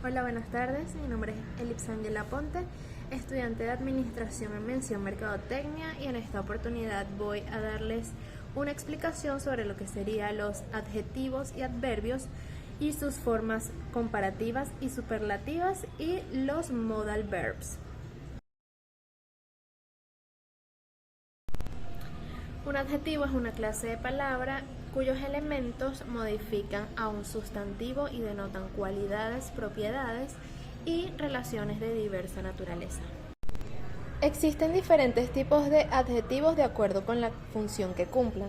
Hola, buenas tardes. Mi nombre es Elipsangela Ponte, estudiante de Administración en Mención Mercadotecnia, y en esta oportunidad voy a darles una explicación sobre lo que serían los adjetivos y adverbios y sus formas comparativas y superlativas y los modal verbs. Un adjetivo es una clase de palabra cuyos elementos modifican a un sustantivo y denotan cualidades, propiedades y relaciones de diversa naturaleza. Existen diferentes tipos de adjetivos de acuerdo con la función que cumplan.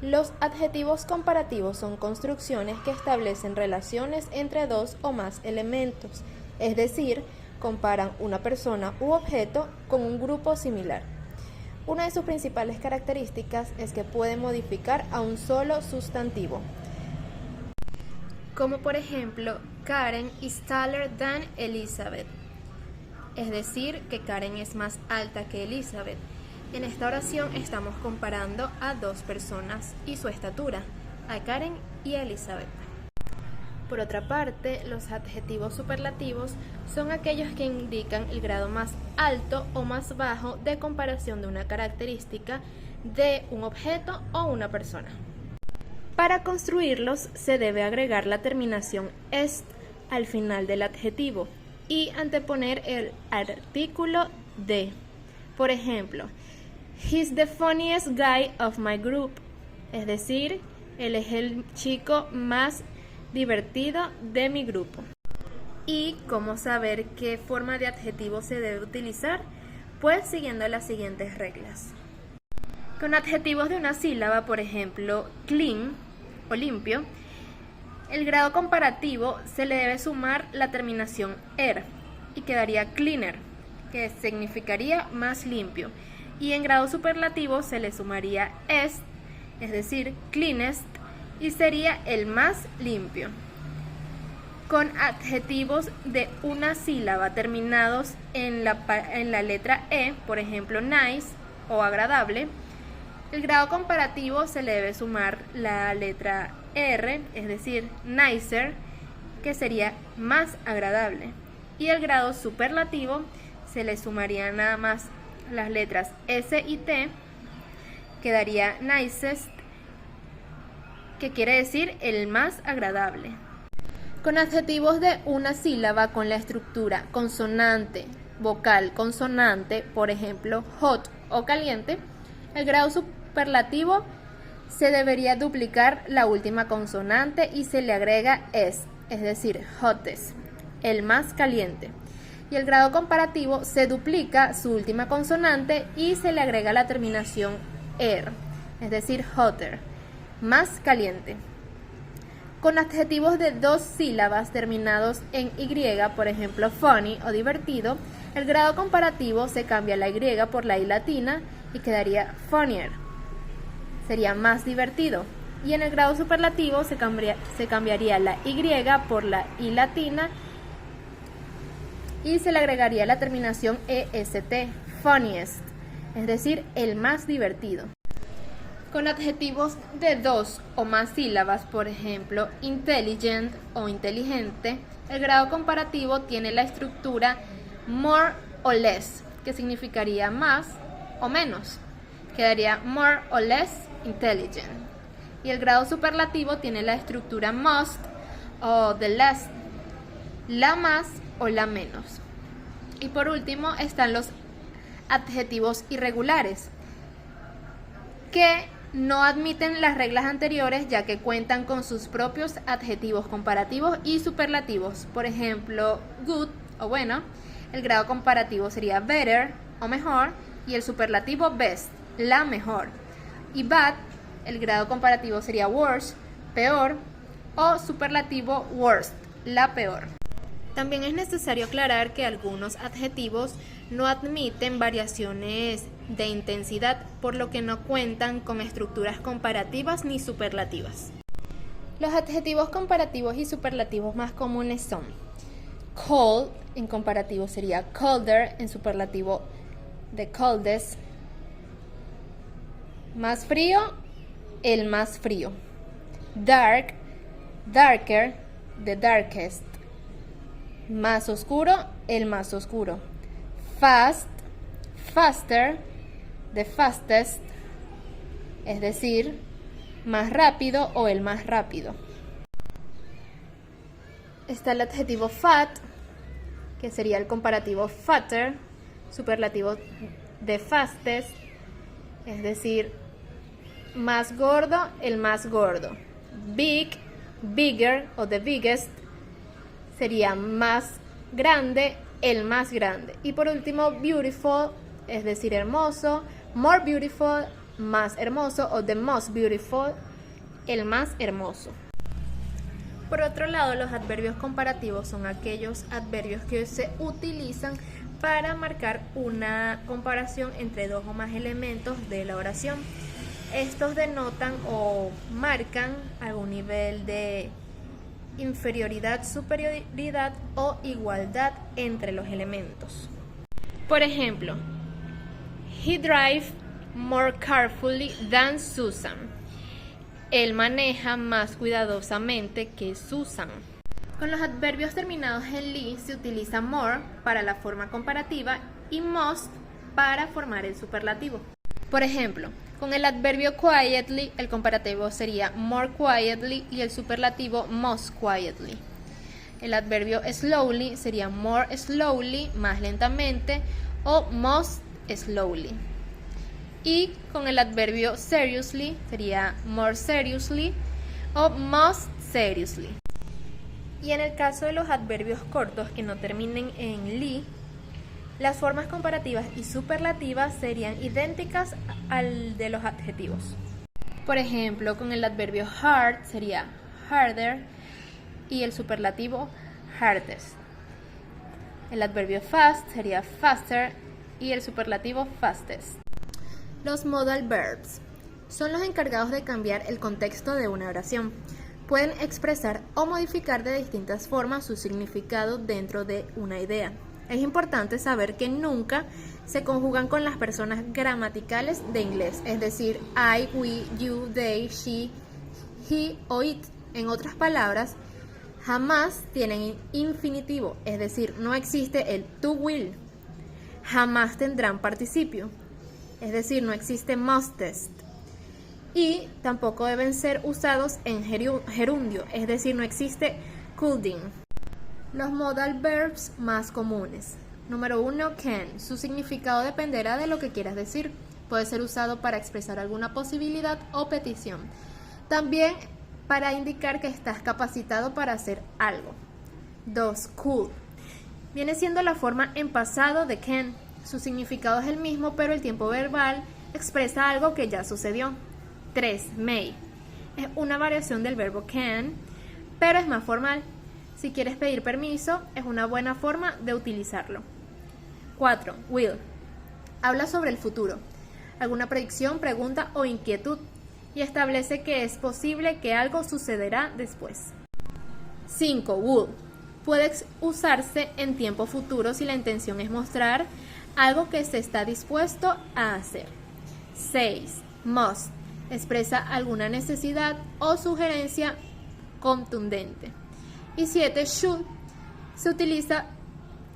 Los adjetivos comparativos son construcciones que establecen relaciones entre dos o más elementos, es decir, comparan una persona u objeto con un grupo similar. Una de sus principales características es que puede modificar a un solo sustantivo, como por ejemplo, Karen is taller than Elizabeth, es decir, que Karen es más alta que Elizabeth. En esta oración estamos comparando a dos personas y su estatura, a Karen y a Elizabeth. Por otra parte, los adjetivos superlativos son aquellos que indican el grado más alto o más bajo de comparación de una característica de un objeto o una persona. Para construirlos se debe agregar la terminación est al final del adjetivo y anteponer el artículo de. Por ejemplo, he's the funniest guy of my group, es decir, él es el chico más divertido de mi grupo. ¿Y cómo saber qué forma de adjetivo se debe utilizar? Pues siguiendo las siguientes reglas. Con adjetivos de una sílaba, por ejemplo, clean o limpio, el grado comparativo se le debe sumar la terminación er y quedaría cleaner, que significaría más limpio, y en grado superlativo se le sumaría est, es decir, cleanest, y sería el más limpio. Con adjetivos de una sílaba terminados en la letra E, por ejemplo nice o agradable, el grado comparativo se le debe sumar la letra R, es decir, nicer, que sería más agradable, y el grado superlativo se le sumaría nada más las letras S y T, quedaría nicest, que quiere decir el más agradable. Con adjetivos de una sílaba con la estructura consonante, vocal, consonante, por ejemplo, hot o caliente, el grado superlativo se debería duplicar la última consonante y se le agrega es decir, hottest, el más caliente. Y el grado comparativo se duplica su última consonante y se le agrega la terminación er, es decir, hotter, más caliente. Con adjetivos de dos sílabas terminados en y, por ejemplo, funny o divertido, el grado comparativo se cambia la y por la i latina y quedaría funnier, sería más divertido. Y en el grado superlativo se cambiaría la y por la i latina y se le agregaría la terminación est, funniest, es decir, el más divertido. Con adjetivos de dos o más sílabas, por ejemplo, intelligent o inteligente, el grado comparativo tiene la estructura more o less, que significaría más o menos. Quedaría more or less intelligent. Y el grado superlativo tiene la estructura must o the less, la más o la menos. Y por último están los adjetivos irregulares, que no admiten las reglas anteriores ya que cuentan con sus propios adjetivos comparativos y superlativos. Por ejemplo, good o bueno, el grado comparativo sería better o mejor y el superlativo best, la mejor. Y bad, el grado comparativo sería worse, peor, o superlativo worst, la peor. También es necesario aclarar que algunos adjetivos no admiten variaciones de intensidad, por lo que no cuentan con estructuras comparativas ni superlativas. Los adjetivos comparativos y superlativos más comunes son cold, en comparativo sería colder, en superlativo the coldest. Más frío, el más frío. Dark, darker, the darkest. más oscuro, el más oscuro. Fast, faster, the fastest, es decir, más rápido o el más rápido. Está el adjetivo fat, que sería el comparativo fatter, superlativo de fastest, es decir, más gordo, el más gordo. Big, bigger o the biggest sería más grande, el más grande. Y por último, beautiful, es decir, hermoso. More beautiful, más hermoso, o the most beautiful, el más hermoso. Por otro lado, los adverbios comparativos son aquellos adverbios que se utilizan para marcar una comparación entre dos o más elementos de la oración. Estos denotan o marcan algún nivel de inferioridad, superioridad o igualdad entre los elementos. Por ejemplo, he drives more carefully than Susan. Él maneja más cuidadosamente que Susan. Con los adverbios terminados en "ly" se utiliza more para la forma comparativa y must para formar el superlativo. Por ejemplo, con el adverbio quietly, el comparativo sería more quietly y el superlativo most quietly. El adverbio slowly sería more slowly, más lentamente, o most slowly. Y con el adverbio seriously sería more seriously o most seriously. Y en el caso de los adverbios cortos que no terminen en "ly", las formas comparativas y superlativas serían idénticas al de los adjetivos. Por ejemplo, con el adverbio hard sería harder y el superlativo hardest. El adverbio fast sería faster y el superlativo fastest. Los modal verbs son los encargados de cambiar el contexto de una oración. Pueden expresar o modificar de distintas formas su significado dentro de una idea. Es importante saber que nunca se conjugan con las personas gramaticales de inglés, es decir, I, we, you, they, she, he o it. En otras palabras, jamás tienen infinitivo, es decir, no existe el to will. Jamás tendrán participio, es decir, no existe mustest. Y tampoco deben ser usados en gerundio, es decir, no existe coulding. Los modal verbs más comunes. Número 1, can. Su significado dependerá de lo que quieras decir. Puede ser usado para expresar alguna posibilidad o petición. También para indicar que estás capacitado para hacer algo. 2, could. Viene siendo la forma en pasado de can. Su significado es el mismo, pero el tiempo verbal expresa algo que ya sucedió. 3, may. Es una variación del verbo can, pero es más formal. Si quieres pedir permiso, es una buena forma de utilizarlo. 4, will. Habla sobre el futuro, alguna predicción, pregunta o inquietud, y establece que es posible que algo sucederá después. 5, would. Puede usarse en tiempo futuro si la intención es mostrar algo que se está dispuesto a hacer. 6, must. Expresa alguna necesidad o sugerencia contundente. Y 7, should. Se utiliza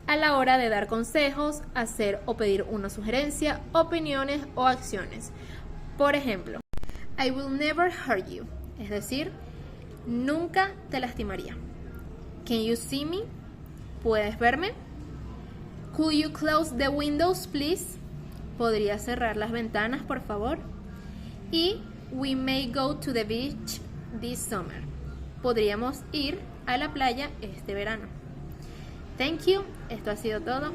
a la hora de dar consejos, hacer o pedir una sugerencia, opiniones o acciones. Por ejemplo, I will never hurt you, es decir, nunca te lastimaría. Can you see me? ¿Puedes verme? Could you close the windows, please? ¿Podría cerrar las ventanas, por favor? Y we may go to the beach this summer. Podríamos ir a la playa este verano. Thank you. Esto ha sido todo.